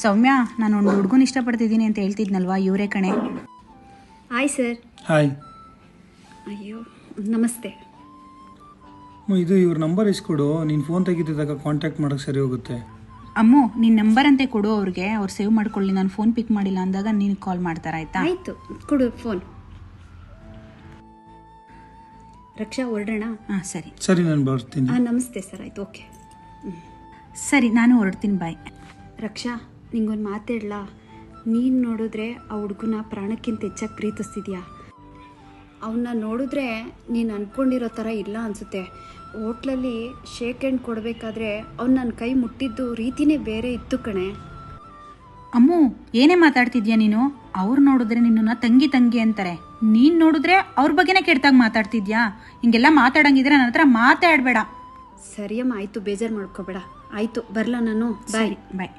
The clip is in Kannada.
ಸೌಮ್ಯ, ನಾನು ಒಂದು ಹುಡುಗನ ಇಷ್ಟಪಡ್ತಿದ್ದೀನಿ ಅಂತ ಹೇಳ್ತಿದ್ನಲ್ವಾ, ಇವರೇ ಕಣೆ. Hi sir. ಹಾಯ್. ಅಯ್ಯೋ ನಮಸ್ತೆ. ಇದು ಇವ್ರ ನಂಬರ್ ಇಸ್ಕೊಡು, ನೀನು ಫೋನ್ ತೆಗಿತಿದ್ದಾಗ ಕಾಂಟ್ಯಾಕ್ಟ್ ಮಾಡೋಕ್ಕೆ ಸರಿ ಹೋಗುತ್ತೆ. ಅಮ್ಮು, ನಿನ್ನ ನಂಬರ್ ಅಂತೆ ಕೊಡು ಅವ್ರಿಗೆ, ಅವ್ರು ಸೇವ್ ಮಾಡ್ಕೊಳ್ಳಿ. ನಾನು ಫೋನ್ ಪಿಕ್ ಮಾಡಿಲ್ಲ ಅಂದಾಗ ನೀನು ಕಾಲ್ ಮಾಡ್ತಾರೆ, ಆಯ್ತಾ? ಆಯಿತು, ಕೊಡು ಫೋನ್. ರಕ್ಷಾ, ಹೊರಡೋಣ? ಹಾಂ ಸರಿ ಸರಿ, ನಾನು ಬರ್ತೀನಿ. ನಮಸ್ತೆ ಸರ್. ಆಯಿತು, ಓಕೆ. ಸರಿ, ನಾನು ಹೊರಡ್ತೀನಿ, ಬಾಯ್. ರಕ್ಷಾ, ನಿಂಗೊಂದು ಮಾತೇಳಲ್ಲ. ನೀನು ನೋಡಿದ್ರೆ ಆ ಹುಡುಗನ ಪ್ರಾಣಕ್ಕಿಂತ ಹೆಚ್ಚಾಗಿ ಪ್ರೀತಿಸ್ತಿದ್ಯಾ. ಅವನ್ನ ನೋಡಿದ್ರೆ ನೀನು ಅಂದ್ಕೊಂಡಿರೋ ಥರ ಇಲ್ಲ ಅನಿಸುತ್ತೆ. ಹೋಟ್ಲಲ್ಲಿ ಶೇಕ್ ಹ್ಯಾಂಡ್ ಕೊಡಬೇಕಾದ್ರೆ ಅವ್ನು ನನ್ನ ಕೈ ಮುಟ್ಟಿದ್ದು ರೀತಿನೇ ಬೇರೆ ಇತ್ತು ಕಣೆ. ಅಮ್ಮು, ಏನೇ ಮಾತಾಡ್ತಿದ್ಯಾ ನೀನು? ಅವ್ರು ನೋಡಿದ್ರೆ ನಿನ್ನನ್ನು ತಂಗಿ ತಂಗಿ ಅಂತಾರೆ, ನೀನು ನೋಡಿದ್ರೆ ಅವ್ರ ಬಗ್ಗೆನೇ ಕೆಡ್ತಾಗ ಮಾತಾಡ್ತಿದ್ಯಾ? ಹಿಂಗೆಲ್ಲ ಮಾತಾಡಂಗಿದ್ರೆ ನನ್ನ ಹತ್ರ ಮಾತಾಡಬೇಡ. ಸರಿಯಮ್ಮ, ಆಯಿತು, ಬೇಜಾರು ಮಾಡ್ಕೋಬೇಡ. ಆಯಿತು, ಬರಲಾ ನಾನು? ಬಾಯ್. ಬಾಯ್.